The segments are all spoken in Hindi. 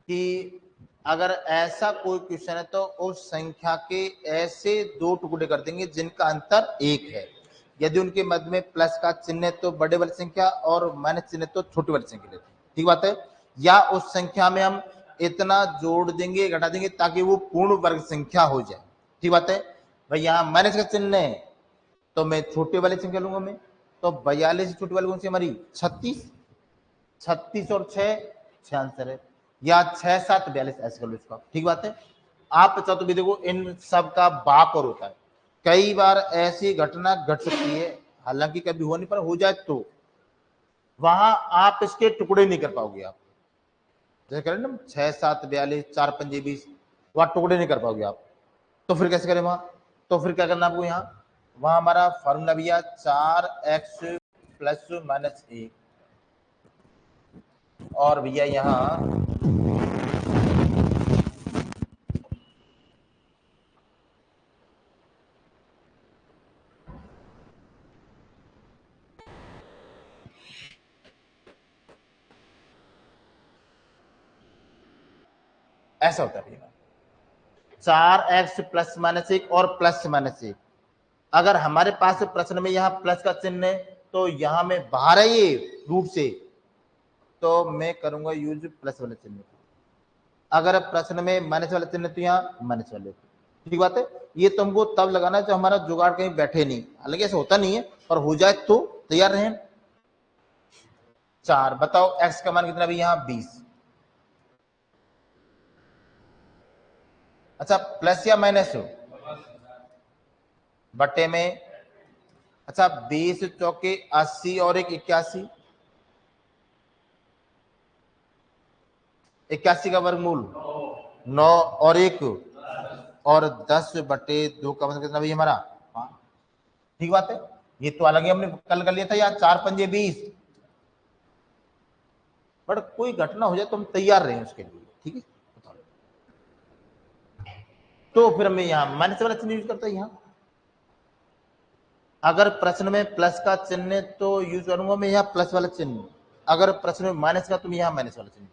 कि अगर ऐसा कोई क्वेश्चन है तो उस संख्या के ऐसे दो टुकड़े कर देंगे जिनका अंतर एक है। यदि उनके मध्य में प्लस का चिन्ह है तो बड़े वाली संख्या और माइनस चिन्ह है तो छोटी वाली संख्या लेते हैं। ठीक बात है। या उस संख्या में हम इतना जोड़ देंगे घटा देंगे ताकि वो पूर्ण वर्ग संख्या हो जाए। ठीक बात है। भाई यहाँ माइनस का चिन्ह है तो मैं छोटे वाली संख्या लूंगा मैं, तो 42 छोटी वाली कौन सी हमारी 36, 36 और 6 आंसर है। या 6 7 42 ऐसे कर लो इसका। ठीक बात है। आप चाहो तो भी देखो इन सब का बाप और होता है। कई बार ऐसी घटना घट सकती है, हालांकि कभी हो नहीं पर हो जाए तो वहां आप इसके टुकड़े नहीं कर पाओगे। आप जैसे करें ना 6 7 42 4 5 20, वहां टुकड़े नहीं कर पाओगे आप। तो फिर कैसे करें वहां? तो फिर क्या करना आपको यहाँ, वहां हमारा फॉर्मूला भैया 4x प्लस माइनस 1 और भैया यहाँ ऐसा होता है भैया 4x प्लस माइनस 1 और प्लस माइनस 1। अगर हमारे पास प्रश्न में यहाँ प्लस का चिन्ह है तो यहाँ में बाहर है ये रूट से, तो मैं करूंगा यूज प्लस वाले चिन्ह। अगर प्रश्न में माइनस वाला चिन्ह तो यहाँ माइनस वाले। ठीक बात है। ये तुमको तब लगाना जो हमारा जुगाड़ कहीं बैठे नहीं, हालांकि ऐसा होता नहीं है पर हो जाए तो तैयार रहें। 4 बताओ x का मान कितना भी यहाँ 20। अच्छा प्लस या माइनस हो बट्टे में, अच्छा 20 चौके 80 और एक 81, 81 का वर्गमूल 9 और 1 और 10 बटे 2 का मतलब कितना भी हमारा 5। ठीक बात है। ये तो अलग ही हमने कल कर लिया था यार 4 पंजे 20, बट कोई घटना हो जाए तो हम तैयार रहे उसके लिए। ठीक है। तो फिर मैं यहाँ माइनस वाला चिन्ह यूज करता है। यहाँ अगर प्रश्न में प्लस का चिन्ह तो यूज करूंगा मैं यहाँ प्लस वाला चिन्ह, अगर प्रश्न में माइनस का तो मैं यहाँ माइनस वाला चिन्ह।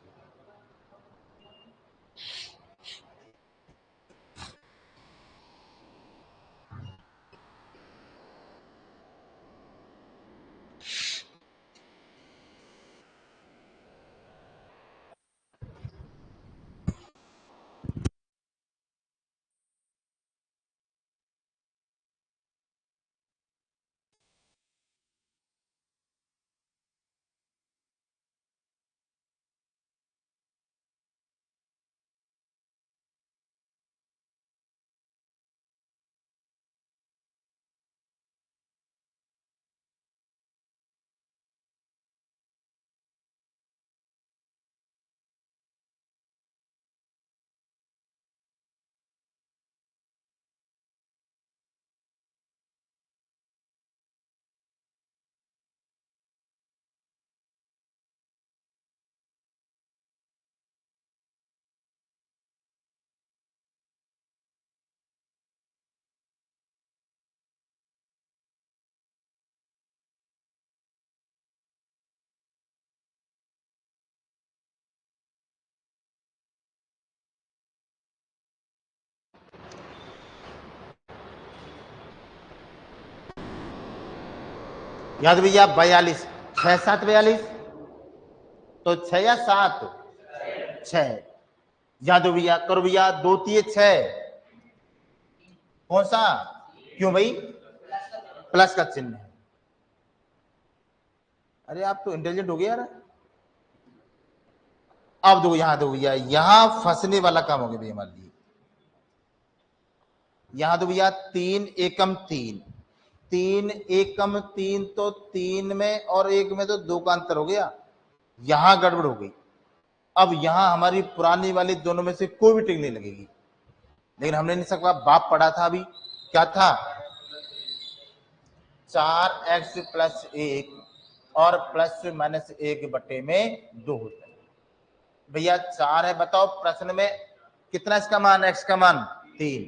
याद भैया 42 6 7 42, तो 6 या 7 6। याद भैया करो भैया 2 3 6, कौन सा? क्यों भाई? प्लस का चिन्ह है। अरे आप तो इंटेलिजेंट हो गया यार। अब देखो यहाँ दो भैया, यहाँ फंसने वाला काम हो गया भैया हमारे लिए। यहाँ दो भैया 3 एकम 3, 3 एकम 3, तो 3 में और 1 में तो 2 का अंतर हो गया, यहां गड़बड़ हो गई। अब यहां हमारी पुरानी वाली दोनों में से कोई भी टिक नहीं लगेगी। लेकिन हमने नहीं सकता बाप पढ़ा था अभी, क्या था 4x प्लस 1 और प्लस माइनस 1 बटे में 2 होता है। भैया 4 है, बताओ प्रश्न में कितना इसका मान, x का मान 3,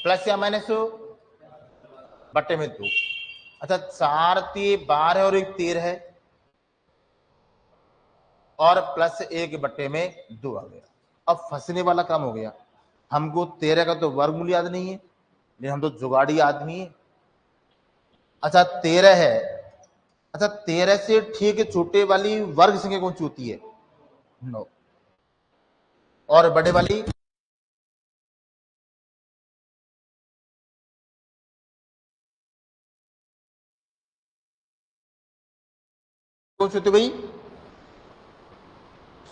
प्लस या माइनस हो बटे में 2। अच्छा 4 3 12 और एक 13 है, और प्लस 1/2 आ गया। अब फंसने वाला काम हो गया, हमको 13 का तो वर्गमूल याद नहीं है, लेकिन हम तो जुगाड़ी आदमी है। अच्छा 13 है, अच्छा 13 से ठीक छोटे वाली वर्ग संख्या कौन सी होती है? 9। और बड़े वाली कौन सी होती है भाई?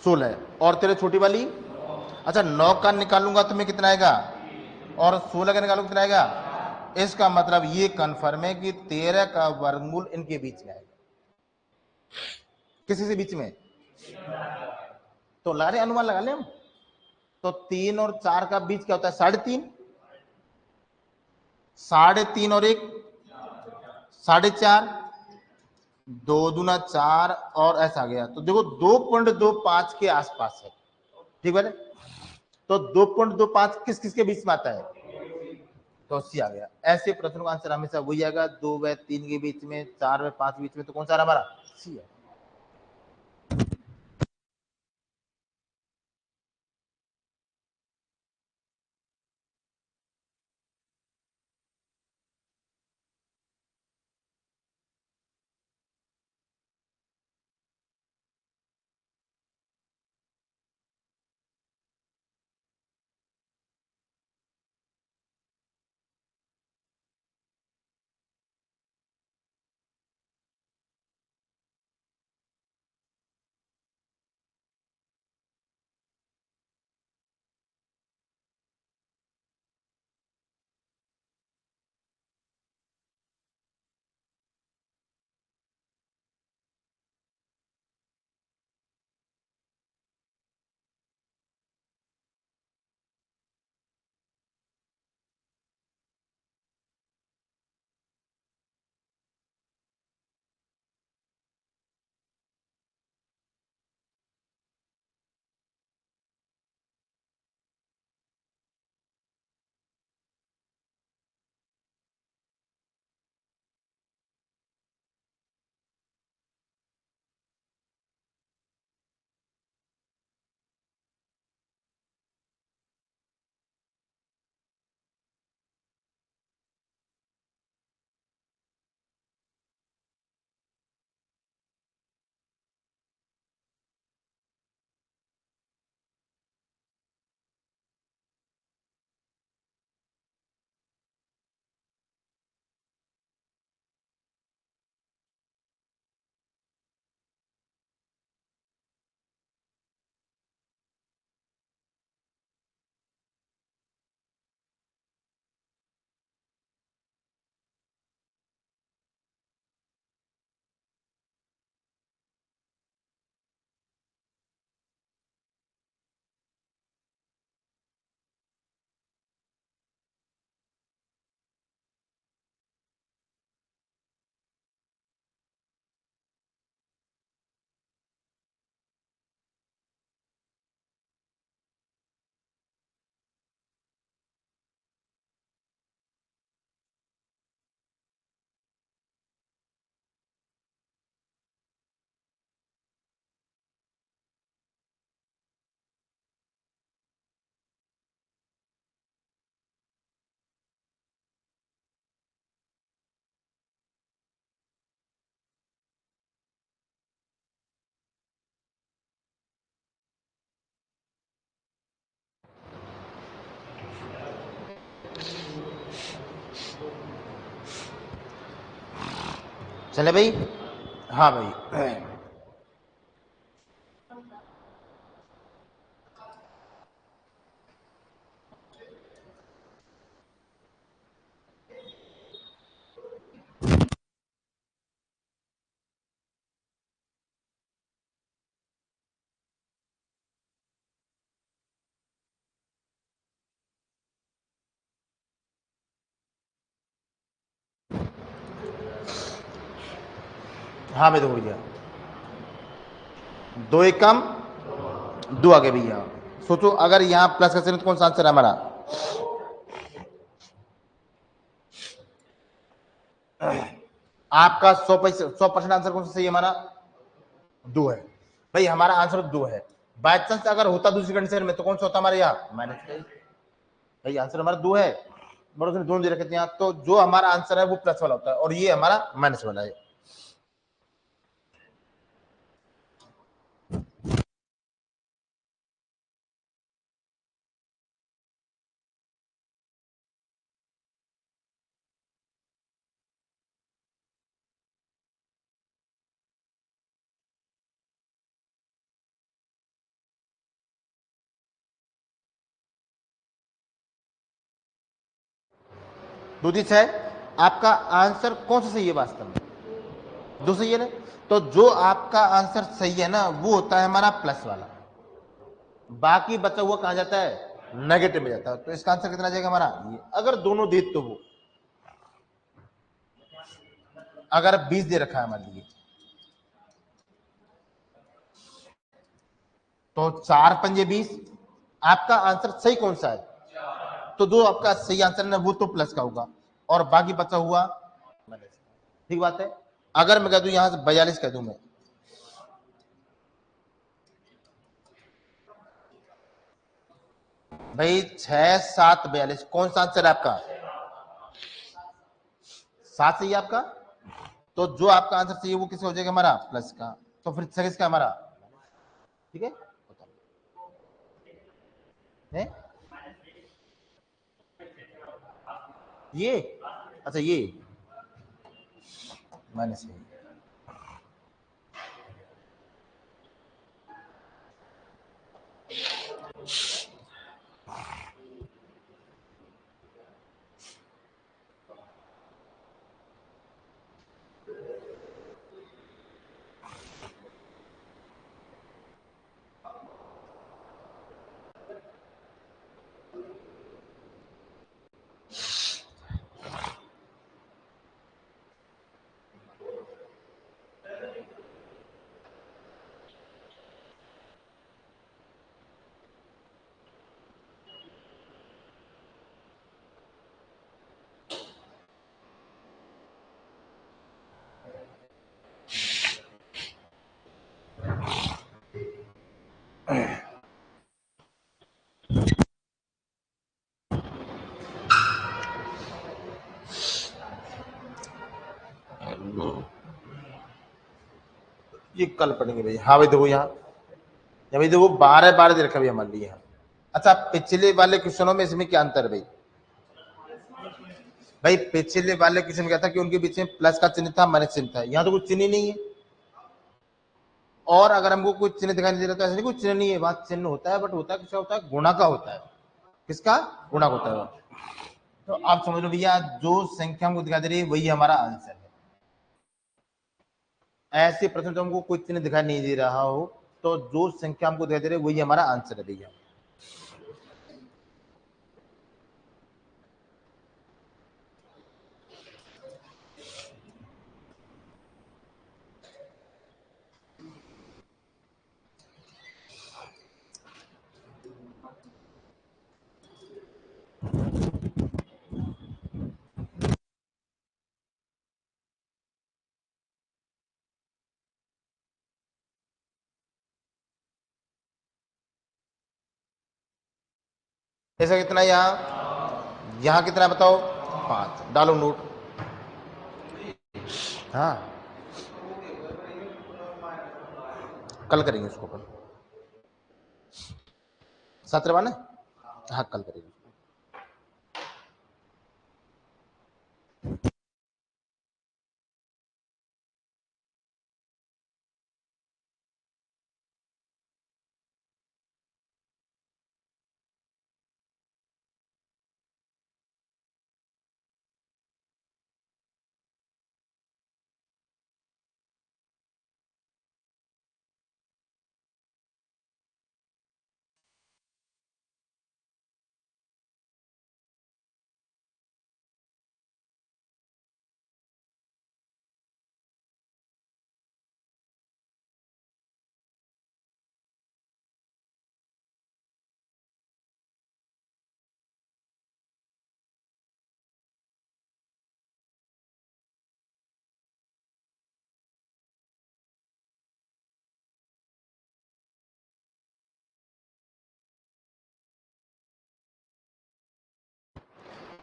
16। और 13 छोटी वाली? अच्छा 9 का निकालूंगा तो मैं कितना आएगा, और 16 का निकालूंगा कितना आएगा? इसका मतलब ये कंफर्म है कि 13 का वर्गमूल इनके बीच में आएगा। किसी से बीच में? तो लारे अनुमान लगा ले हम। तो 3 और 4 का बीच क्या होता है? 3.5। 3.5 और 1 4.5, 2 दूना 4 और ऐसा आ गया। तो देखो 2.25 के आसपास है, ठीक है। तो 2.25 किस किस के बीच में आता है? तो सी आ गया। ऐसे प्रश्नों का आंसर हमेशा वही आएगा, 2 व 3 के बीच में, 4 व 5 के बीच में। तो कौन सा हमारा? सी है। चले भाई? हाँ भाई। हाँ भाई, देखो भैया, 2 एक कम 2 आगे भैया। सोचो अगर यहाँ प्लस का चिन्ह तो कौन सा आंसर है हमारा? आपका 100% आंसर कौन सा सही है हमारा? 2 है। भाई हमारा आंसर 2 है, बाय चांस अगर होता दूसरी कंडीशन में तो कौन सा होता हमारे यहाँ -5। भाई आंसर हमारा 2 है, बड़े उसने दोनों दे रखे थे यहाँ, तो जो हमारा आंसर है वो प्लस वाला होता है और ये हमारा माइनस वाला है। दूधी है आपका आंसर कौन सा सही है वास्तव में? 2 सही है ना, तो जो आपका आंसर सही है ना वो होता है हमारा प्लस वाला, बाकी बचा हुआ कहां जाता है नेगेटिव में जाता है। तो इसका आंसर कितना जाएगा हमारा ये, अगर दोनों दे तो वो, अगर 20 दे रखा है मान लीजिए तो 4 पंजे 20, आपका आंसर सही कौन सा है? तो जो आपका सही आंसर है वो तो प्लस का होगा और बाकी बचा हुआ माइनस। ठीक बात है। अगर मैं कह दूं यहां से 42 कह दूं मैं, भाई 6 7 42 कौन सा आंसर है आपका? 7 सही है आपका, तो जो आपका आंसर सही है वो किसका हो जाएगा हमारा प्लस का, तो फिर छह किसका हमारा? ठीक है, है? ये अच्छा ये माइनस है। ये कल पढ़ेंगे भाई। हाँ भाई देखो यहाँ, या भाई देखो 12 12 दे रखा भैया मान लीजिए। अच्छा पिछले वाले क्वेश्चनों में इसमें क्या अंतर है भाई? भाई पिछले वाले क्वेश्चन क्या था कि उनके बीच में प्लस का चिन्ह था माइनस चिन्ह था, यहाँ तो कुछ चिन्ह ही नहीं है। और अगर हमको कुछ चिन्ह दिखाई नहीं दे रहा तो ऐसे नहीं कुछ चिन्ह नहीं है, बात चिन्ह होता है बट होता है किसका होता है गुणा का होता है। किसका? गुणा का होता है। तो आप समझ लो भैया जो संख्या हमको दिखाई दे रही है वही हमारा आंसर है। ऐसे प्रश्न तो हमको कोई चिन्ह दिखाई नहीं दे रहा हो तो जो संख्या हमको दिखाई दे रही है वही हमारा आंसर है भैया। ऐसा कितना यहाँ कितना बताओ? 5 डालो नोट। हाँ कल करेंगे इसको, कल 17 ना। हाँ कल करेंगे।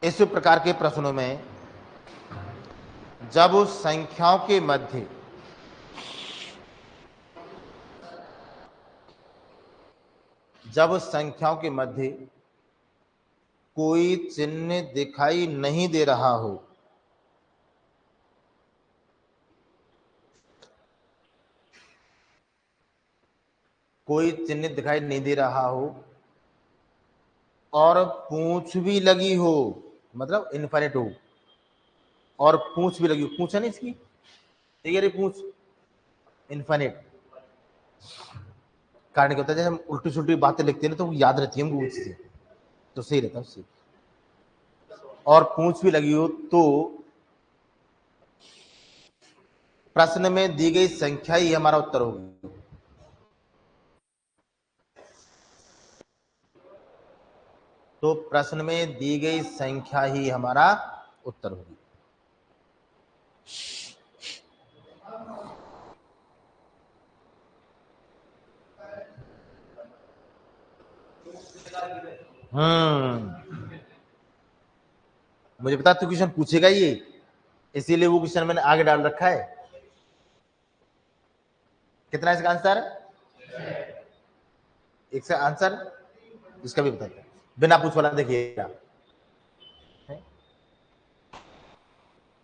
इस प्रकार के प्रश्नों में जब उस संख्याओं के मध्य कोई चिन्ह दिखाई नहीं दे रहा हो, और पूंछ भी लगी हो, मतलब इनफाइनाइट हो, और पूंछ भी लगी हो, पूंछ है ना इसकी, ठीक है, पूंछ इनफाइनाइट। कारण क्या होता है, जैसे हम उल्टी सुल्टी बातें लिखते हैं ना तो वो याद रहती है हमको वो चीजें, तो सही रहता है उससे। और पूंछ भी लगी हो तो प्रश्न में दी गई संख्या ही हमारा उत्तर होगी। तो प्रश्न में दी गई संख्या ही हमारा उत्तर होगी। मुझे पता तू क्वेश्चन पूछेगा ये, इसीलिए वो क्वेश्चन मैंने आगे डाल रखा है। कितना है इसका आंसर? एक से आंसर इसका भी बताते हैं बिना पूछ वाला। देखिएगा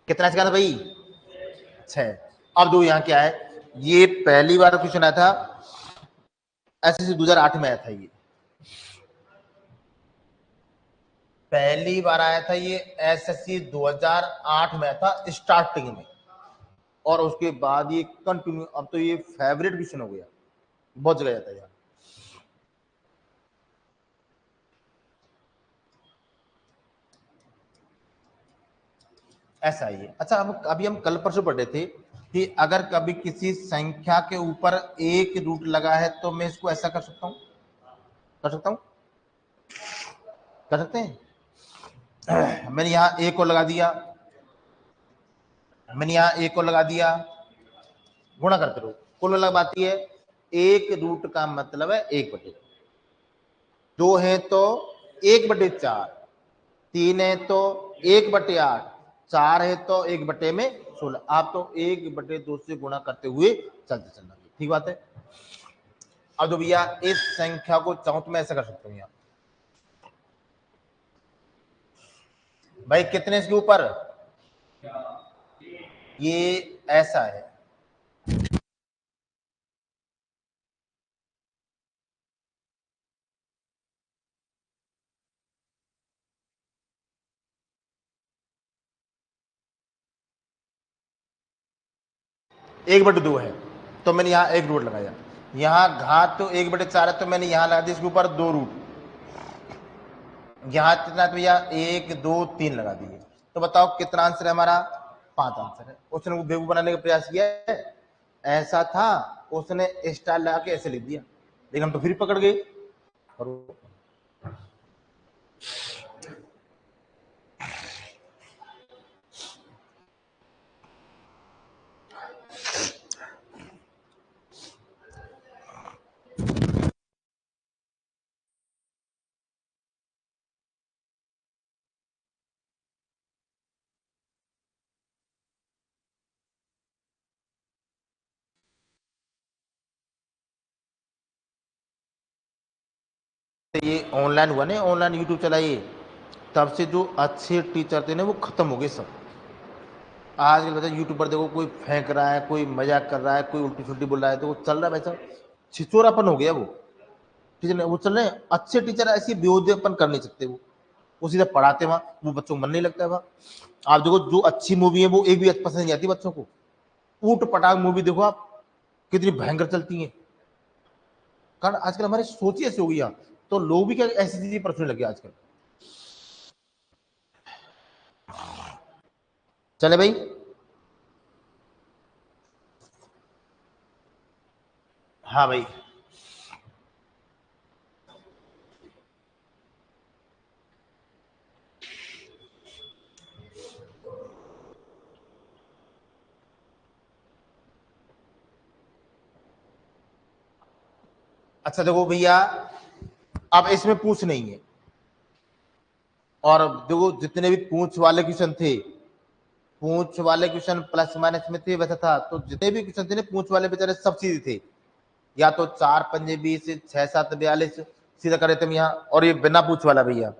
कितना है इसका आंसर भाई? 6। अब दो यहाँ क्या है, ये पहली बार क्वेश्चन आया था एसएससी 2008 में आया था, ये पहली बार आया था, ये एसएससी 2008 में आया था स्टार्टिंग में, और उसके बाद ये कंटिन्यू, अब तो ये फेवरेट क्वेश्चन हो गया, बहुत जगह जाता है यार। ऐसा ही है। अच्छा, अब अभी हम कल परसों पढ़ रहे थे कि अगर कभी किसी संख्या के ऊपर एक रूट लगा है तो मैं इसको ऐसा कर सकता हूं, कर सकता हूं, कर सकते हैं। मैंने यहां एक को लगा दिया, मैंने यहां एक को लगा दिया, गुणा करते रहो, कुल अलग बात है एक रूट का मतलब है 1/2। 2 है तो 1/4, 3 है तो 1/8, 4 है तो 1/16। आप तो 1/2 से गुणा करते हुए चलते चलना, ठीक बात है। अब तो भैया इस संख्या को चाहूं तो मैं ऐसा कर सकता हूं, यहां भाई कितने इसके ऊपर, ये ऐसा है, एक बटे दो है तो मैंने यहाँ एक रूट लगाया, यहाँ घात तो 1/4 है तो मैंने यहाँ लगा दिया इसके ऊपर 2 रूट, यहाँ कितना तो भैया 1 2 3 लगा दिए। तो बताओ कितना आंसर है हमारा? 5 आंसर है। उसने वो बेवकूफ बनाने का प्रयास किया है, ऐसा था उसने स्टार लगा के ऐसे लिख दिया, लेकिन हम तो फिर पकड़ गए। और ये ऑनलाइन हुआ ना, ऑनलाइन यूट्यूब चलाइए, तब से जो अच्छे टीचर थे ना वो खत्म हो गए सब। आज के बच्चा यूट्यूब पर देखो, कोई फेंक रहा है, कोई मजाक कर रहा है, कोई उल्टी सुल्टी बोल रहा है, तो वो चल रहा है वैसा, छिचोरापन हो गया वो टीचर, वो चल रहे हैं। अच्छे टीचर ऐसी बेहूदीपन कर नहीं सकते, वो सीधा पढ़ाते वहां, वो बच्चों को मन नहीं लगता है वहां। आप देखो जो अच्छी मूवी है वो एक भी पसंद नहीं आती बच्चों को, ऊट पटांग मूवी देखो आप, कितनी भयंकर चलती है। कारण आजकल हमारी सोच ही ऐसी हो गई है, तो लोग भी क्या ऐसी चीजें पढ़ने लगे आजकल। चले भाई, हाँ भाई, अच्छा देखो भैया, अब इसमें पूछ नहीं है, और देखो जितने भी पूंछ वाले क्वेश्चन थे, पूंछ वाले क्वेश्चन प्लस माइनस में थे वैसा था, तो जितने भी क्वेश्चन थे ना पूंछ वाले बेचारे सब सीधे थे, या तो 4 पंजे 20, 6 7 42 सीधा करे तुम यहाँ, और ये बिना पूंछ वाला भैया।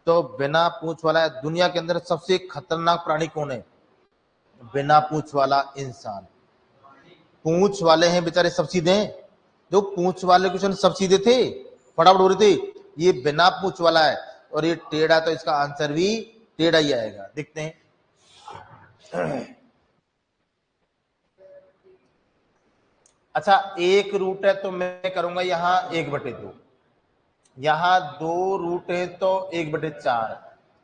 तो बिना पूंछ वाला दुनिया के अंदर सबसे खतरनाक प्राणी कौन है? बिना पूंछ वाला इंसान। पूंछ वाले हैं बेचारे सब सीधे हैं, जो पूंछ वाले क्वेश्चन सब सीधे थे, फटाफट हो रहे थे, ये बिना पूंछ वाला है और ये टेढ़ा, तो इसका आंसर भी टेढ़ा ही आएगा। देखते हैं। अच्छा, एक रूट है तो मैं करूंगा यहाँ 1/2, यहाँ 2 रूट है तो 1/4,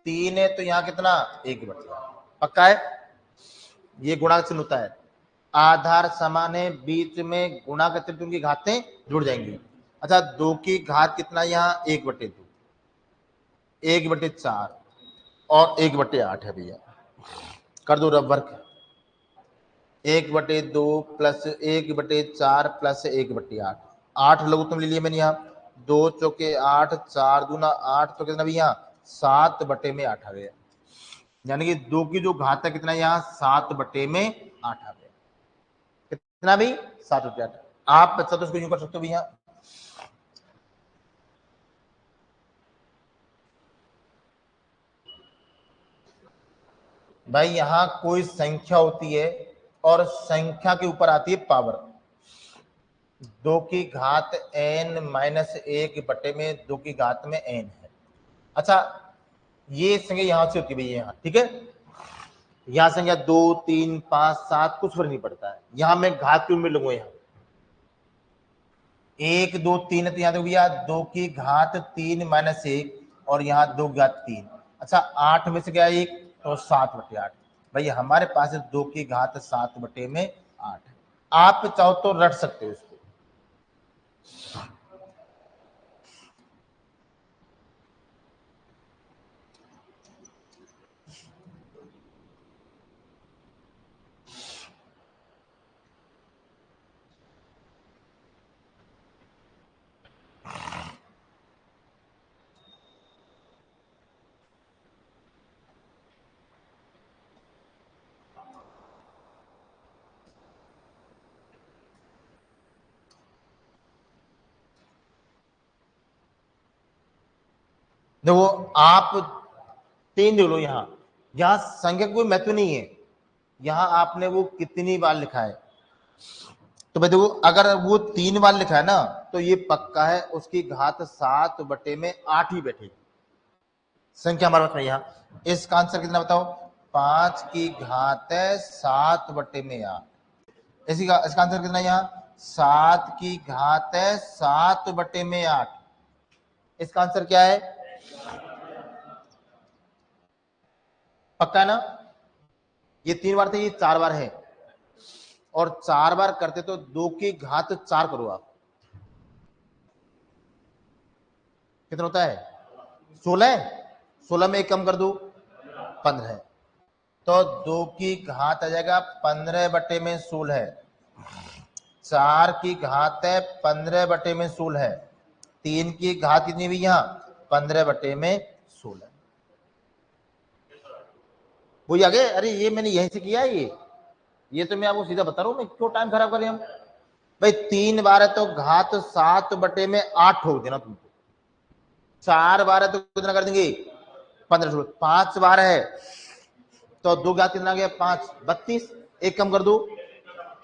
3 है तो यहाँ कितना 1/8, पक्का है? ये गुणा चिन्ह होता है, आधार समान है, बीच में गुणा करते तो उनकी घातें जुड़ जाएंगी। अच्छा, 2 की घात कितना यहाँ 1/2, 1/4 और 1/8 है भैया, कर दो रब वर्क। 1/2 प्लस 1/4 प्लस 1/8, 8 लघुत्तम ले लिया मैंने यहाँ, 2 चौके 8, 4 दूना 8, तो कितना भी यहाँ 7/8 आ गया, यानी कि 2 की जो घात है कितना यहाँ 7/8 आ गया, कितना भी 7/8। आप बच्चा तो इसको यूं कर सकते हो भैया, भाई यहां कोई संख्या होती है और संख्या के ऊपर आती है पावर, 2 की घात n-1 2 की घात में n है। अच्छा, ये संख्या यहां से होती है भैया यहाँ, ठीक है, यहां संख्या 2 3 5 7 कुछ फर्क नहीं पड़ता है, यहां मैं घात क्यों में लूंगा, यहाँ 1 2 3 है तो यहाँ देखो भैया 2 की घात 3-1 और यहाँ 2 की घात 3। अच्छा, 8 में से क्या एक तो 7/8, भाई हमारे पास 2 की घात 7/8 है, आप चाहो तो रट सकते हो इसको। देखो आप 3 देख लो, यहाँ संख्या कोई महत्व नहीं है, यहाँ आपने वो कितनी बार लिखा है, तो भाई देखो अगर वो 3 बार लिखा है ना तो ये पक्का है उसकी घात 7/8 ही बैठेगी, संख्या हमारे पास में यहाँ, इसका आंसर कितना बताओ, 5 की घात है 7/8, इसी का इसका आंसर कितना यहाँ 7 की घात है 7/8, इसका आंसर क्या है, पक्का है ना? ये 3 बार थे, ये 4 बार है, और 4 बार करते तो 2 की घात 4 करो आप, कितना होता है 16, 16 में एक कम कर दो 15, तो 2 की घात आ जाएगा 15/16, 4 की घात है 15/16, 3 की घात कितनी भी यहाँ 15/16, वही आगे। अरे ये मैंने यहीं से किया है, ये तो मैं आपको सीधा बता रहा हूँ, मैं क्यों टाइम खराब करें हम, भाई 3 बार है तो घात 7/8 ठोक देना तुमको, 4 बार है तो कितना कर देंगे 15, 5 बार है तो 2 घात कितना गया 5, 32, एक कम कर दो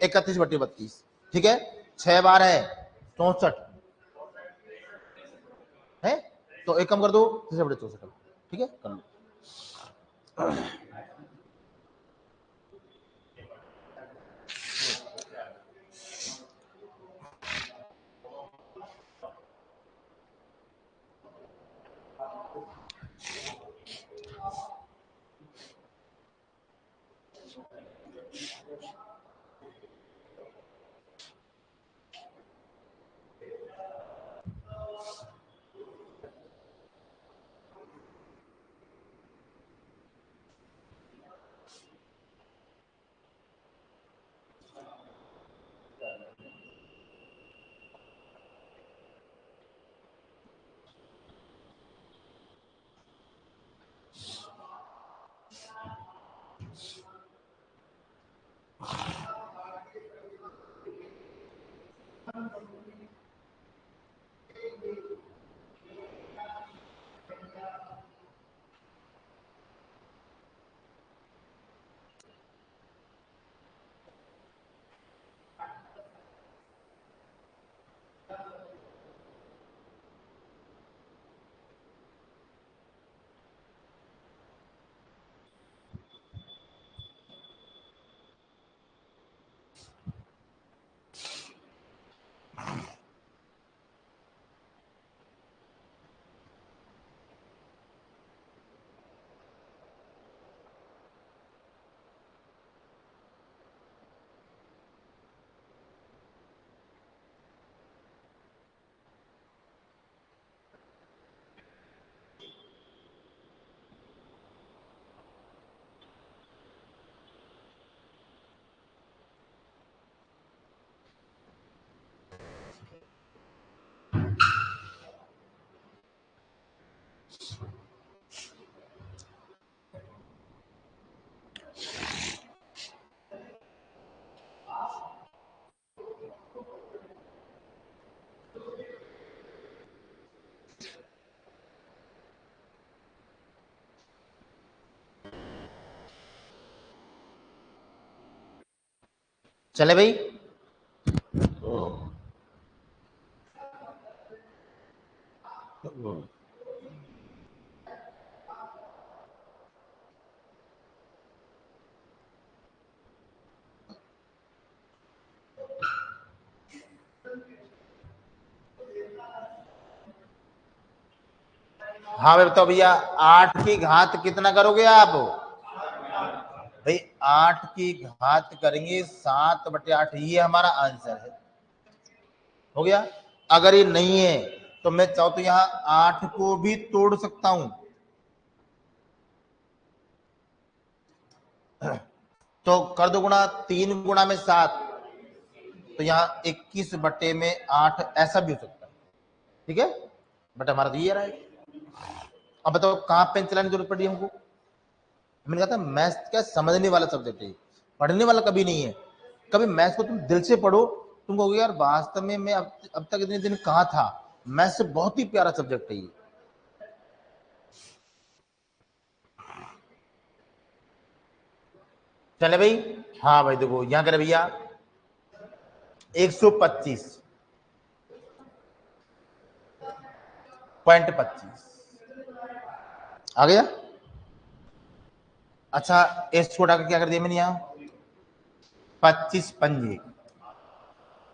31/32, ठीक है, 6 बार है 64 है, तो एक कम कर दो 63/64, ठीक है, कर लो। चले भाई। हाँ भाई बताओ भैया, 8 की घात कितना करोगे आप? भाई 8 की घात करेंगे 7/8, ये हमारा आंसर है। हो गया। अगर ये नहीं है तो मैं चाहूँ तो यहाँ 8 को भी तोड़ सकता हूं। तो कर दो गुणा, 3 गुणा में 7, तो यहाँ 21/8 ऐसा भी हो सकता है। ठीक है, बट हमारा तो ये रहा है। अब बताओ कहां पेन चलाने की जरूरत पड़ी हमको? मैंने कहा था मैथ्स क्या समझने वाला सब्जेक्ट है, पढ़ने वाला कभी नहीं है। कभी मैथ्स को तुम दिल से पढ़ो, तुम कहोगे यार वास्तव में मैं अब तक इतने दिन कहाँ था। मैथ्स से बहुत ही प्यारा सब्जेक्ट है ये। चले भाई। हाँ भाई देखो यहाँ करे भैया 125.25 आ गया। अच्छा इस छोटा का क्या कर दिया मैंने यहाँ 25 पंजे।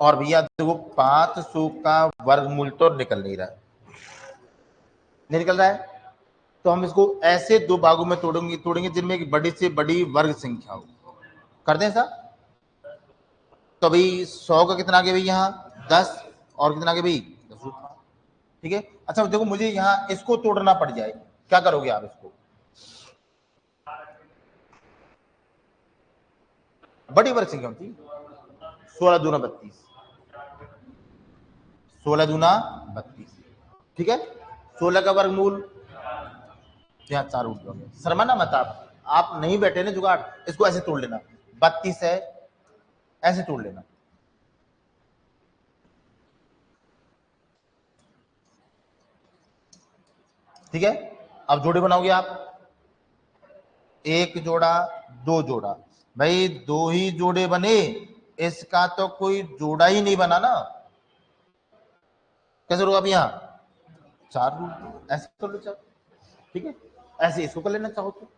और भैया देखो 500 का वर्गमूल तो निकल नहीं रहा है, नहीं निकल रहा है। तो हम इसको ऐसे दो भागों में तोड़ेंगे तोड़ेंगे जिनमें एक बड़ी से बड़ी वर्ग संख्या हो। कर दें सर? तो भाई 100 का कितना आ गया भाई यहाँ 10, और कितना आ गया भाई 10। ठीक है। अच्छा देखो मुझे यहाँ इसको तोड़ना पड़ जाए, क्या करोगे आप इसको? बड़ी वर्ग संख्या होती 16 दूना 32, 16 दूना 32। ठीक है। 16 का वर्गमूल यहाँ 4 उठ गए। शर्माना मत आप नहीं बैठे ना जुगाड़, इसको ऐसे तोड़ लेना। 32 है, ऐसे तोड़ लेना। ठीक है। अब जोड़े बनाओगे आप, एक जोड़ा, दो जोड़ा। भाई दो ही जोड़े बने, इसका तो कोई जोड़ा ही नहीं बना ना। कैसे होगा अब यहाँ 4 रूट, ऐसे कर लो चाहो। ठीक है, ऐसे इसको कर लेना चाहो तो।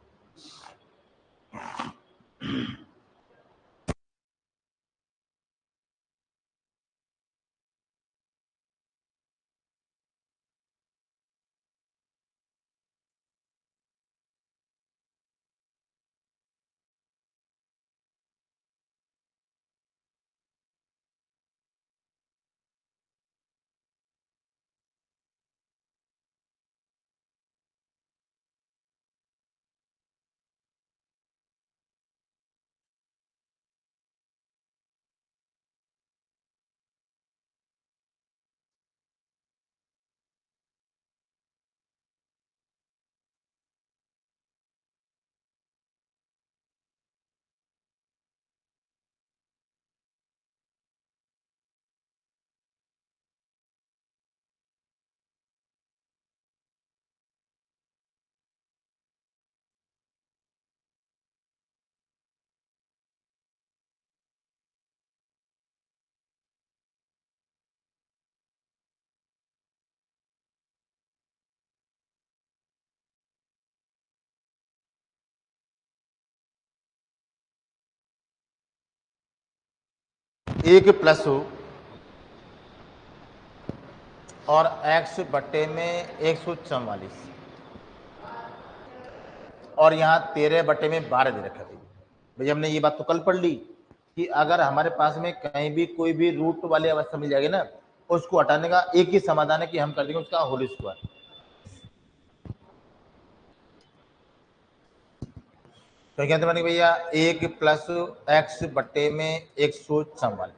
एक प्लस हो और x बटे में 144 और यहाँ 13 बटे में 12 दे रखा है। भाई हमने ये बात तो कल पढ़ ली कि अगर हमारे पास में कहीं भी कोई भी रूट वाली अवस्था मिल जाएगी ना, उसको हटाने का एक ही समाधान है कि हम कर देंगे उसका होल स्क्वायर। तो कहते बनी भैया 1 प्लस x बटे में 144,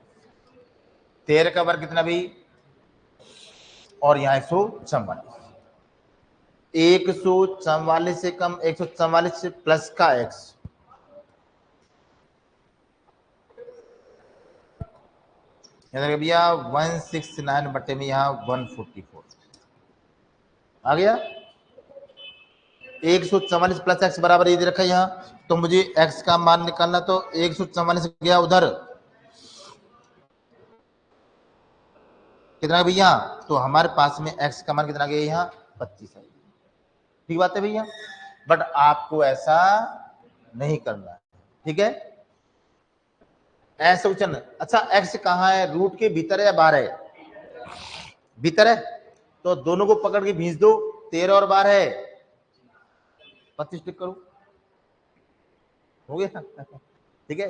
13 का वर्ग कितना भी और यहाँ 144, 144 से कम 144 से प्लस का x, भैया 169 बटे में यहाँ 144 आ गया। 144 प्लस x बराबर ये दे रखा है यहाँ, तो मुझे x का मान निकालना, तो 144 गया उधर कितना भैया, तो हमारे पास में x का मान कितना गया यहाँ 25 है। ठीक बात है भैया, बट आपको ऐसा नहीं करना है, ठीक है। ऐसे उचन, अच्छा x कहाँ है, रूट के भीतर है या बाहर है, भीतर है, तो दोनों को पकड़ के भींच दो, 13 और 12 है 25 टिक करो, हो गया ठीक है।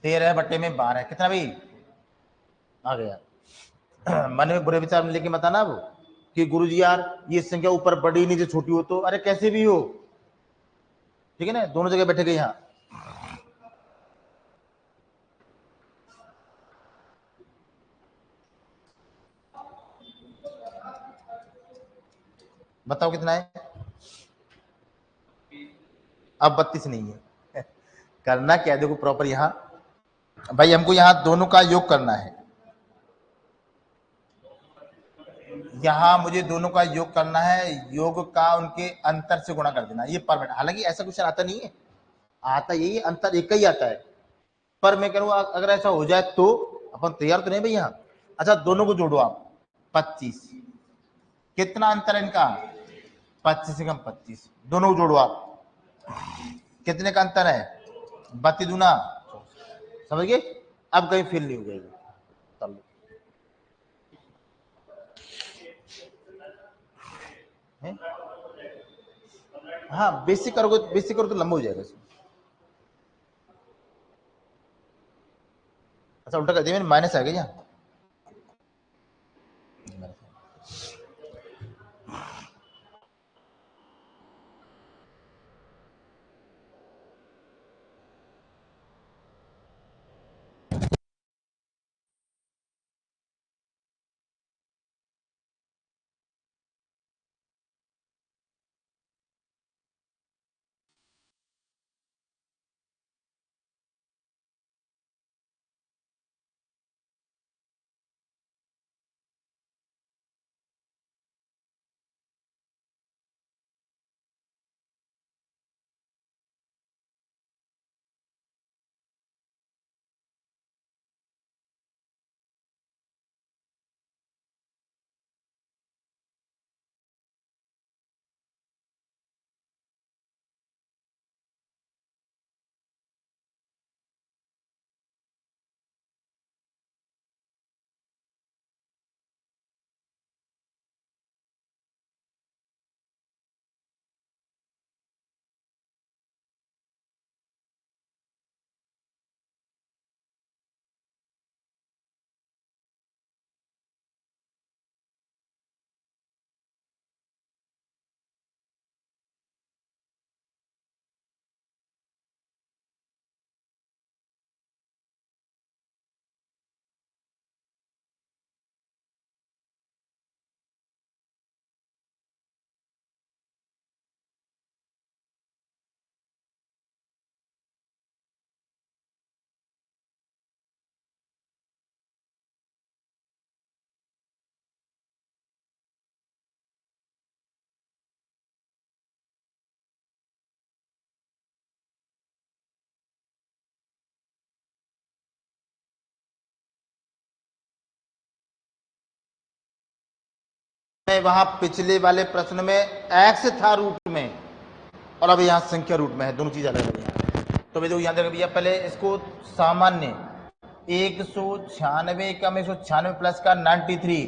तेरह बटे में 12 कितना भी आ गया। मन में बुरे विचार में लेके मत आना वो कि गुरुजी यार ये संख्या ऊपर बड़ी नीचे छोटी हो, तो अरे कैसे भी हो, ठीक है ना, दोनों जगह बैठे गए यहाँ। बताओ कितना है, अब 32 नहीं है करना क्या है, देखो प्रॉपर यहाँ भाई हमको यहाँ दोनों का योग करना है, यहाँ मुझे दोनों का योग करना है, योग का उनके अंतर से गुणा कर देना, ये परफेक्ट। हालांकि ऐसा क्वेश्चन आता नहीं है, आता यही अंतर एक ही आता है, पर मैं कह अगर ऐसा हो जाए तो अपन तैयार तो नहीं भाई यहाँ। अच्छा दोनों को जोड़ो आप, 25, कितना अंतर है इनका, 25 से कम 25, दोनों को जोड़ो आप, कितने का अंतर है, 32 दूना, समझ गए, अब कहीं फील नहीं हो जाएगी। हाँ बेसिक करोगे, बेसिक करो तो लंबा हो जाएगा। अच्छा उल्टा कर दिया मैंने, माइनस आ गया यहाँ, वहां पिछले वाले प्रश्न में x था रूट में, और अब यहाँ संख्या रूट में है, दोनों चीज अलग है यहाँ। तो देखो यहाँ देखो भैया, पहले इसको सामान्य 196 का में 196 प्लस का 93,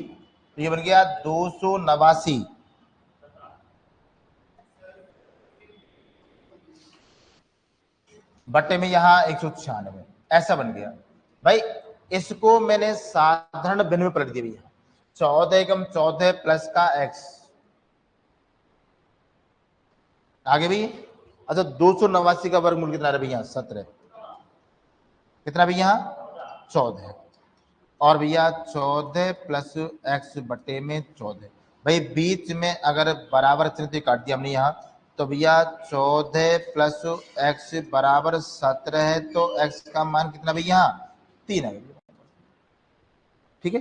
तो ये बन गया 289 बट्टे में यहाँ 196, ऐसा बन गया भाई। इसको मैंने साधारण भिन्न में पलट दिया भैया, 14 कम 14 प्लस का x आगे भी। अच्छा 289 का वर्गमूल कितना है भैया? 17। कितना भैया? 14। और भैया 14 प्लस x बटे में 14, भाई बीच में अगर बराबर चिन्ह काट दिया हमने यहाँ, तो भैया 14 प्लस x बराबर 17 है, तो x का मान कितना भैया? 3 है। ठीक है,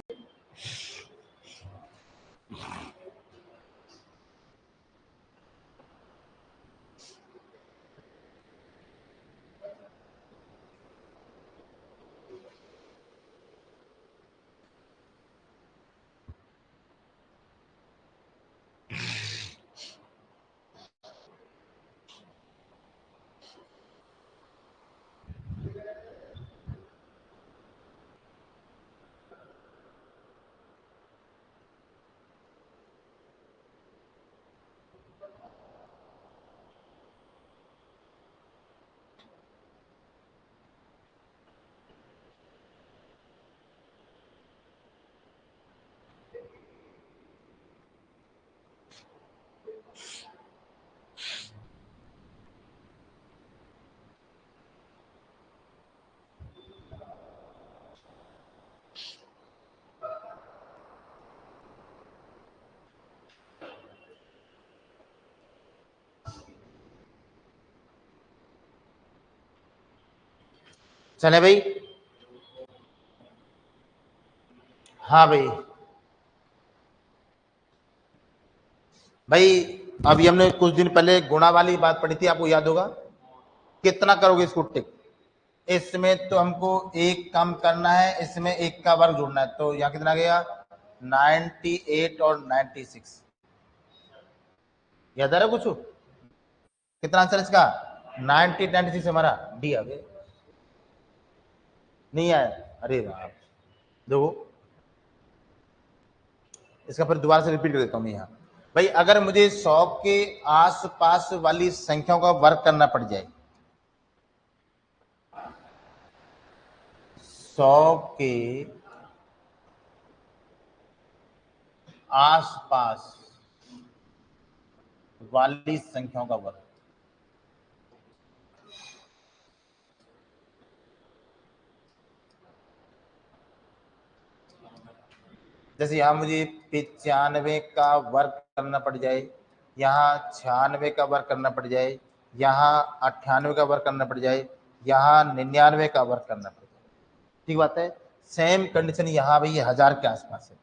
चले भाई। हाँ भाई, भाई अभी हमने कुछ दिन पहले गुणा वाली बात पढ़ी थी, आपको याद होगा। कितना करोगे इसको टिक? इसमें तो हमको एक कम करना है, इसमें एक का वर्ग जोड़ना है, तो यहाँ कितना गया? 98 और 96। याद आ रहा कुछ? कितना आंसर इसका? 90 96 हमारा डी आ गया। नहीं आया? अरे वाह, देखो इसका फिर दोबारा से रिपीट कर देता हूं मैं यहाँ। भाई अगर मुझे 100 के आसपास वाली संख्याओं का वर्ग करना पड़ जाए, 100 के आसपास वाली संख्याओं का वर्ग, जैसे यहां मुझे 95 का वर्ग करना पड़ जाए, यहाँ 96 का वर्ग करना पड़ जाए, यहाँ 98 का वर्ग करना पड़ जाए, यहाँ 99 का वर्ग करना पड़ जाए, ठीक बात है। सेम कंडीशन यहाँ भी 1000 के आसपास है।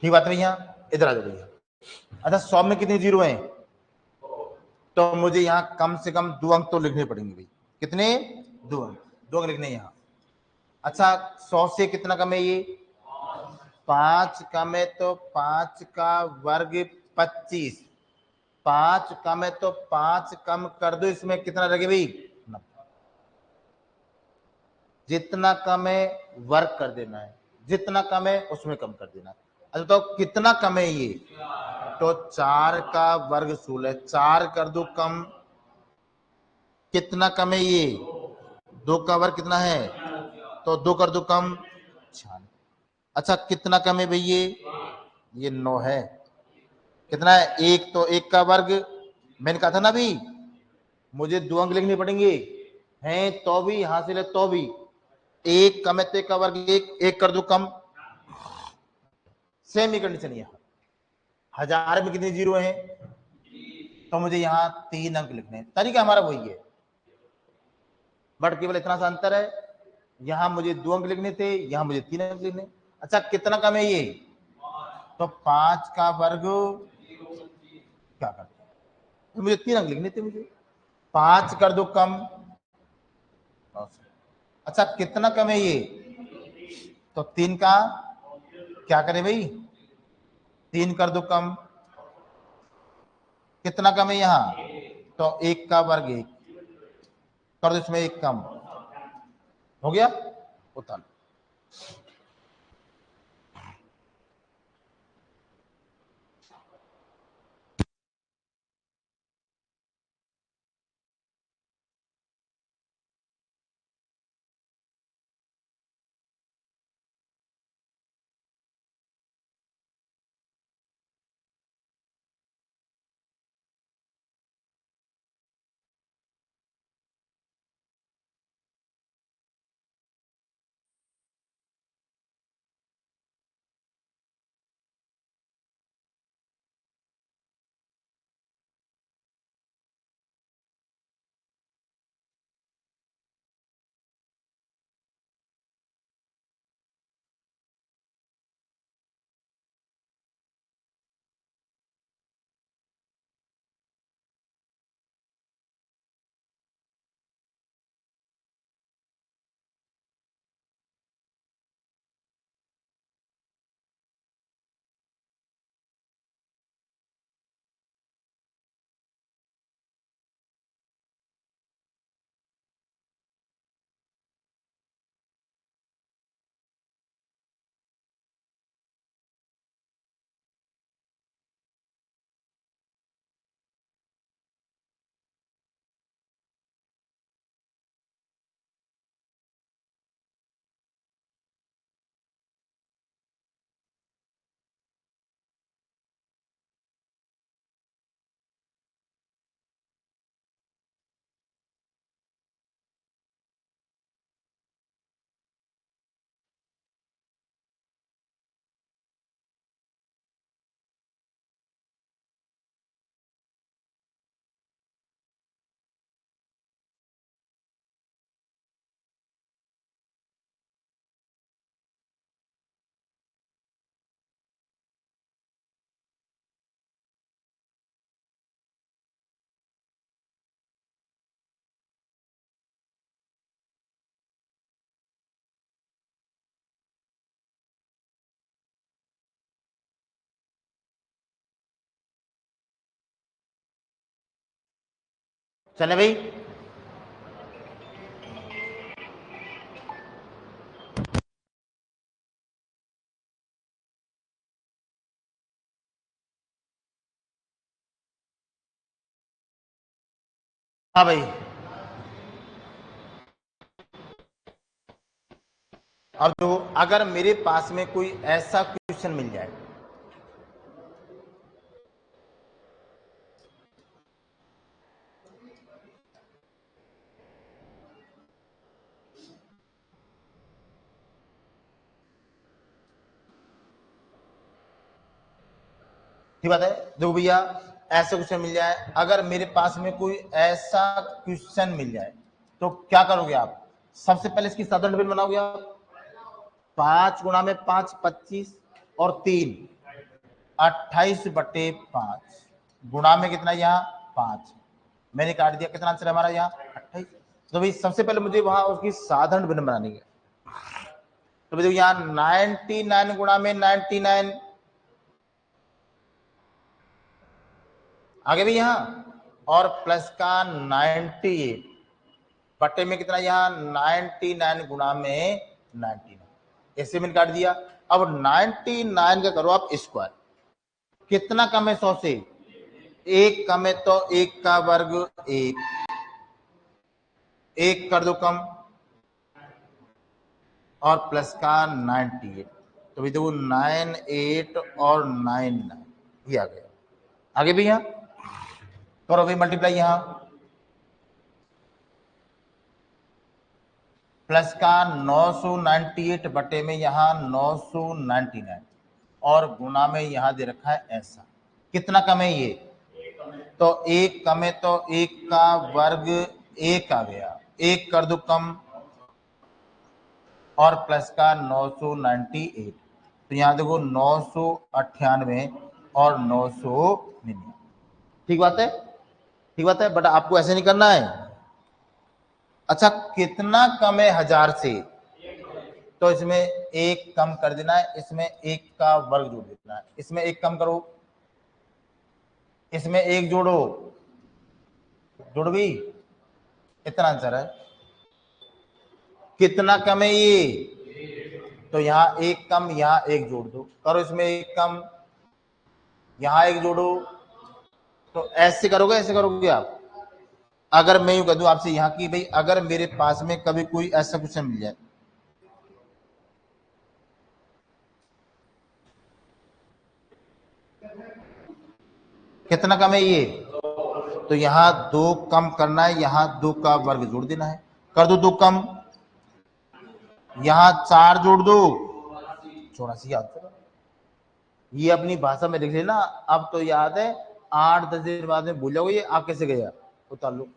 ठीक बात है भैया, इधर आ जाओ भैया। अच्छा 100 में कितने जीरो हैं? तो मुझे यहाँ कम से कम 2 अंक तो लिखने पड़ेंगे भाई। कितने? 2 अंक, 2 अंक लिखने यहाँ। अच्छा 100 से कितना कम है? ये 5 कम है, तो 5 का वर्ग 25। 5 कम है तो 5 कम कर दो, इसमें कितना लगे भाई? 90। जितना कम है वर्ग कर देना है, जितना कम है उसमें कम कर देना है। अच्छा तो कितना कम है ये? तो 4 का वर्ग 16, 4 कर दो कम, कितना कम है ये? 2 का वर्ग कितना है? तो 2 कर दो कम, 96। अच्छा कितना कम है भैया? ये 9 है। कितना है? 1, तो 1 का वर्ग, मैंने कहा था ना भी मुझे 2 अंक लिखने पड़ेंगे, हैं तो भी हासिल है, तो भी 1 कम है तो 1 का वर्ग 1, 1 कर दो कम। सेम ही कंडीशन यहाँ। 1000 में कितने जीरो हैं? तो मुझे यहाँ 3 अंक लिखने हैं। तरीका हमारा वही है, बट केवल इतना सा अंतर है, यहां मुझे 2 अंक लिखने थे, यहां मुझे 3 अंक लिखने। अच्छा कितना कम है ये, तो 5 का वर्ग क्या करते हैं, तो मुझे 3 अंक लिखने थे, मुझे 5 कर दो कम। अच्छा कितना कम है ये, तो 3 का क्या करें भाई, 3 कर दो कम। कितना कम है यहाँ, तो 1 का वर्ग 1 कर दो, इसमें 1 कम हो गया उत्तर। चले भाई, हाँ भाई। अब तो अगर मेरे पास में कोई ऐसा क्वेश्चन मिल जाए, ठीक बात है, देखो भैया ऐसा क्वेश्चन मिल जाए, अगर मेरे पास में कोई ऐसा क्वेश्चन मिल जाए तो क्या करोगे आप, सबसे पहले इसकी साधारण बिल बनाओगे आप, 5 गुणा में 5 25 और 3 28/5 गुणा में कितना यहाँ 5, मैंने काट दिया, कितना आंसर है हमारा यहाँ 28। तो भाई सबसे पहले मुझे वहां उसकी साधारण भिन्न बनानी है, तो भाई यहाँ 99 गुणा में 99, आगे भी यहाँ और प्लस का 98 बटे में कितना यहाँ 99 गुणा में 99, ऐसे मैंने काट दिया। अब 99 का करो आप स्क्वायर, कितना कम है 100 से, 1 कम है, तो 1 का वर्ग 1 कर दो कम और प्लस का 98, तो भाई देखो 98 और 99 ये आ गया। आगे भी यहाँ करो भाई मल्टीप्लाई, यहाँ प्लस का 998 बटे में यहाँ 999 और गुना में यहाँ दे रखा है ऐसा, कितना कम है ये, तो एक कम है तो एक का वर्ग एक आ गया, एक कर दो कम और प्लस का 998, तो यहां देखो 998 और 999। ठीक बात है, ठीक बात है, बट आपको ऐसे नहीं करना है। अच्छा कितना कम है 1000 से, तो इसमें एक कम कर देना है, इसमें एक का वर्ग जोड़ देना है, इसमें एक कम करो, इसमें एक जोड़ो, जुड़ गई, इतना आंसर है। कितना कम है ये, तो यहां एक कम, यहां एक जोड़ दो, करो इसमें एक कम, यहां एक जोड़ो, तो ऐसे करोगे, ऐसे करोगे आप। अगर मैं यूं कह दूं आपसे यहां की भाई, अगर मेरे पास में कभी कोई ऐसा क्वेश्चन मिल जाए, कितना कम है ये, तो यहां दो कम करना है, यहां दो का वर्ग जोड़ देना है, कर दो दो कम, यहां चार जोड़ दो, 84 आंसर। ये अपनी भाषा में लिख लेना, अब तो याद है, 8-10 दिन बाद में भूल जाओगे ये आप कैसे गया, उतार लो।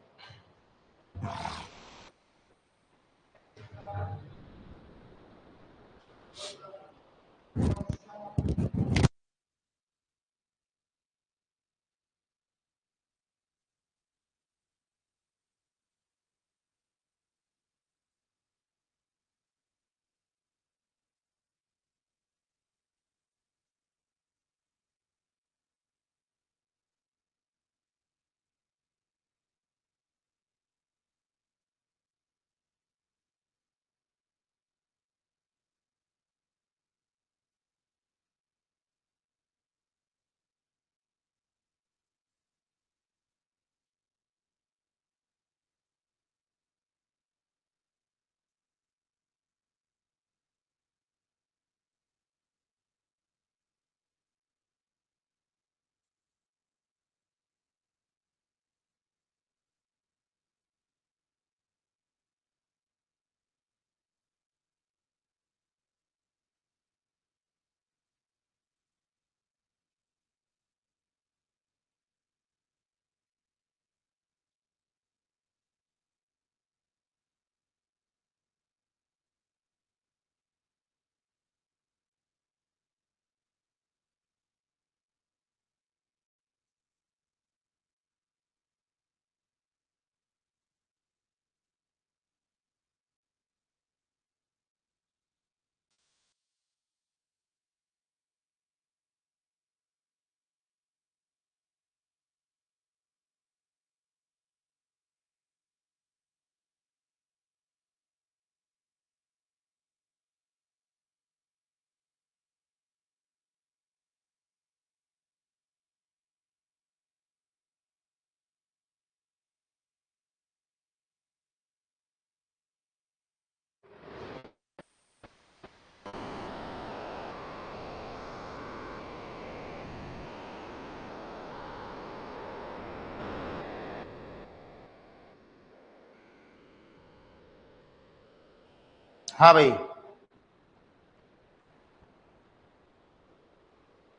हाँ भाई,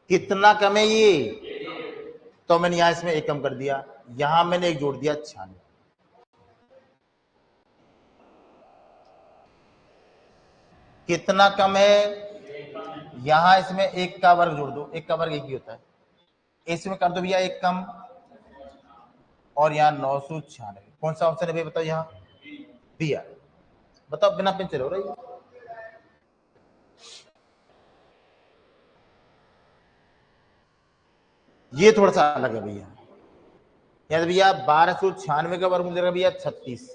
कितना कम है ये, तो मैंने यहां इसमें एक कम कर दिया, यहां मैंने एक जोड़ दिया, 96। कितना कम है, यहां इसमें एक का वर्ग जोड़ दो, एक का वर्ग एक ही होता है, इसमें कर दो भैया एक कम, और यहाँ 996, कौन सा ऑप्शन है भाई बताओ, यहाँ बी आ, बताओ बिना पेन चले हो रही है। ये थोड़ा सा अलग है भैया, याद भैया 1296 का वर्ग मिलेगा भैया 36।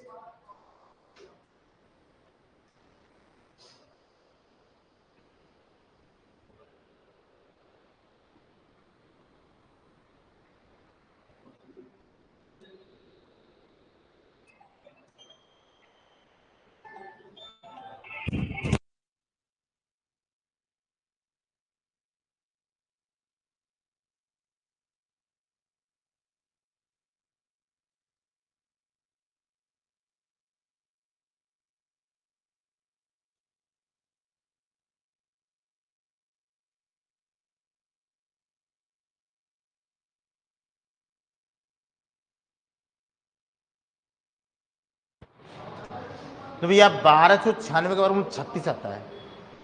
तो भैया 1296 का वर्गमूल 36 आता है,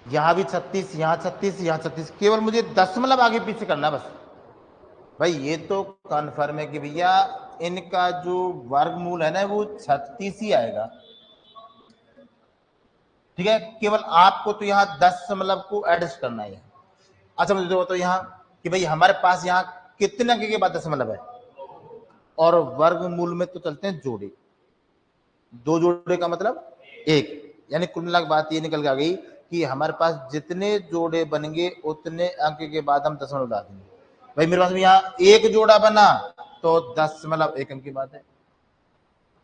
यहां भी 36, यहां 36, यहां 36, केवल मुझे दशमलव आगे पीछे करना बस। भाई ये तो कन्फर्म है कि भैया इनका जो वर्गमूल है ना वो 36 ही आएगा। ठीक है, केवल आपको तो यहाँ दशमलव को एडजस्ट करना है। अच्छा मुझे तो यहाँ कि भाई हमारे पास यहाँ कितने अंक के बाद दशमलव है, और वर्गमूल में तो चलते हैं जोड़े, दो जोड़े का मतलब एक, यानी कुल मिलाकर बात ये निकल के आ गई कि हमारे पास जितने जोड़े बनेंगे उतने अंक के बाद हम दशमलव डाल देंगे। भाई मेरे पास में यहाँ एक जोड़ा बना तो दशमलव एक अंक की बात है,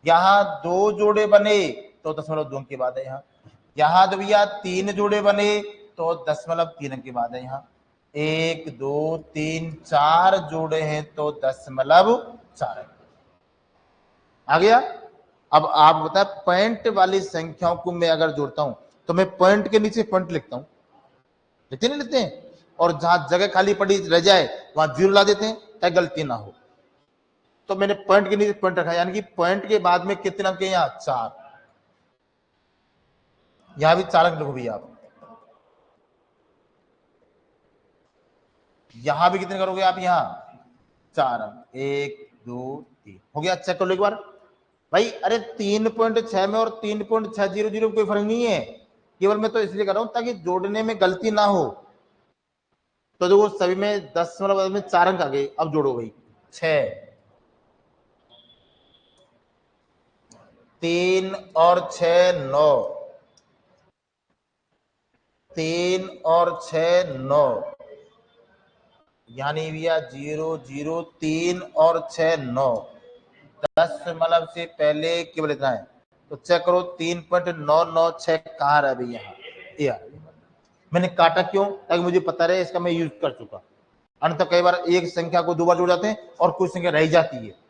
यहाँ दो जोड़े बने तो दशमलव दो अंक की बात है, यहाँ तो भैया तीन जोड़े बने तो दशमलव तीन अंक की बात है, यहाँ एक दो तीन चार जोड़े हैं तो दशमलव चार अंक आ गया। अब आप बताए पॉइंट वाली संख्याओं को मैं अगर जोड़ता हूं तो मैं पॉइंट के नीचे पॉइंट लिखता हूं, लिखते नहीं लिखते हैं, और जहां जगह खाली पड़ी रह जाए वहां जीरो ला देते हैं ताकि गलती ना हो। तो मैंने पॉइंट के नीचे पॉइंट रखा, यानी कि पॉइंट के बाद में कितने अंक है, यहाँ चार, यहां भी चार अंक लिखो भैया आप, यहां भी कितने करोगे आप, यहाँ चार अंक, एक दो तीन, हो गया। चेक कर लो एक बार भाई, अरे 3.6 में और 3.600 में कोई फर्क नहीं है, केवल मैं तो इसलिए कर रहा हूं ताकि जोड़ने में गलती ना हो। तो देखो सभी में दशमलव में चार अंक आ गए, अब जोड़ो भाई, 6, 3 और 6 9, 3 और 6 9, यानी भैया 0 0 3 और 6 9, दशमलव से पहले केवल इतना है, तो चेक करो 3.996 कहाँ रहा भैया, यहाँ मैंने काटा क्यों, ताकि मुझे पता रहे इसका मैं यूज कर चुका, अन्यथा कई बार एक संख्या को दो बार जोड़ जाते हैं और कुछ संख्या रह जाती है।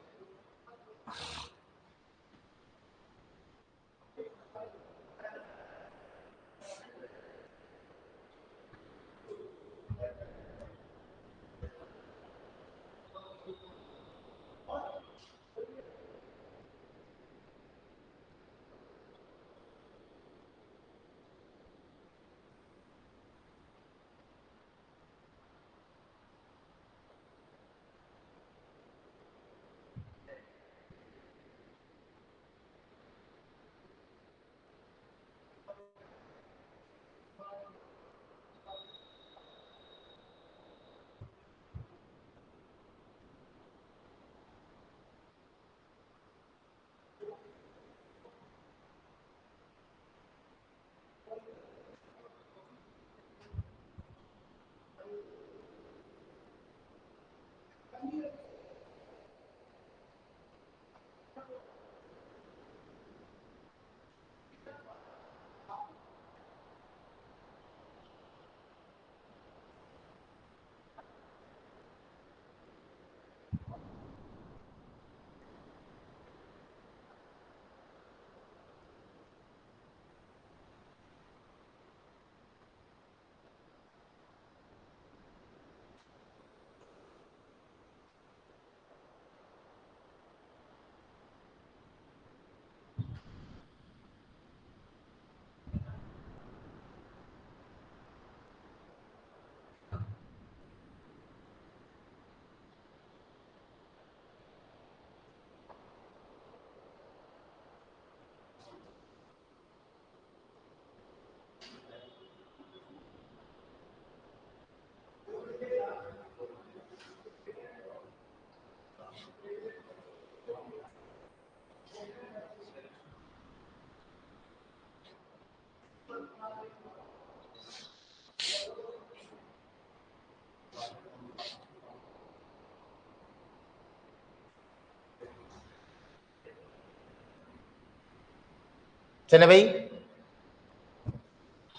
चले भाई,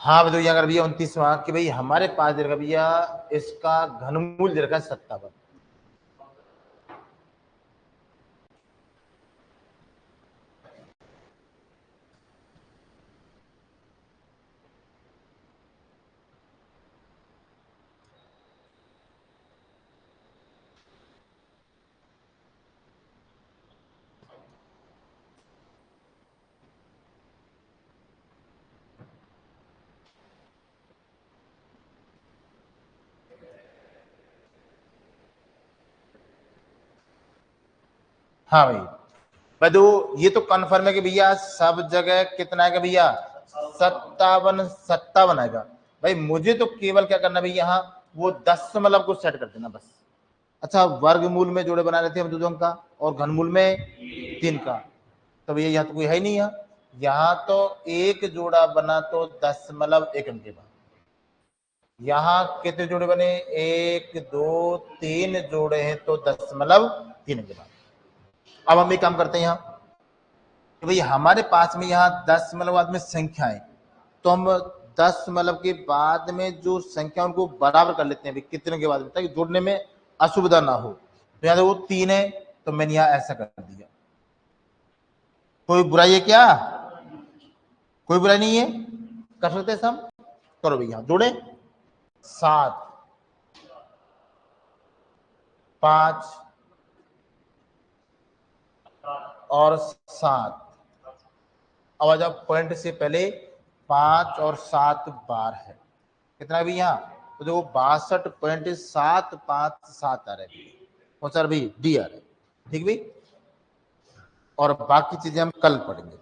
हाँ बताइए, अगर भैया 29वां कि भाई हमारे पास दे रखा भैया इसका घनमूल दे रखा है 57, हाँ भाई बधु, ये तो कन्फर्म है कि भैया सब जगह कितना है भैया 57 आएगा। भाई मुझे तो केवल क्या करना भैया, यहाँ वो दशमलव को सेट कर देना बस। अच्छा, वर्गमूल में जोड़े बना रहे थे हम 2 अंक का और घनमूल में 3 का, तो भैया यहाँ तो कोई है ही नहीं। यहाँ तो एक जोड़ा बना तो 0.1 अंक के बाद। यहाँ कितने जोड़े बने, 1 2 3 जोड़े हैं तो 0.3 के बाद। अब हम एक काम करते हैं यहाँ कि भाई हमारे पास में यहाँ 10 बाद में संख्या है, तो हम 10 के बाद में जो संख्या उनको बराबर कर लेते हैं कितने के बाद में, ताकि जोड़ने में असुविधा ना हो। तो यहाँ वो 3 है तो मैंने यहाँ ऐसा कर दिया। कोई बुराई है क्या? कोई बुराई नहीं है, कर सकते हैं सब। करो भैया जोड़े 7 5 और 7। अब आ जाओ पॉइंट से पहले 5 और 7 बार है, कितना भी यहाँ तो देखो 62.757 आ रहे हैं। कौन सा भाई? डी आ रहा है। ठीक भाई, और बाकी चीजें हम कल पढ़ेंगे।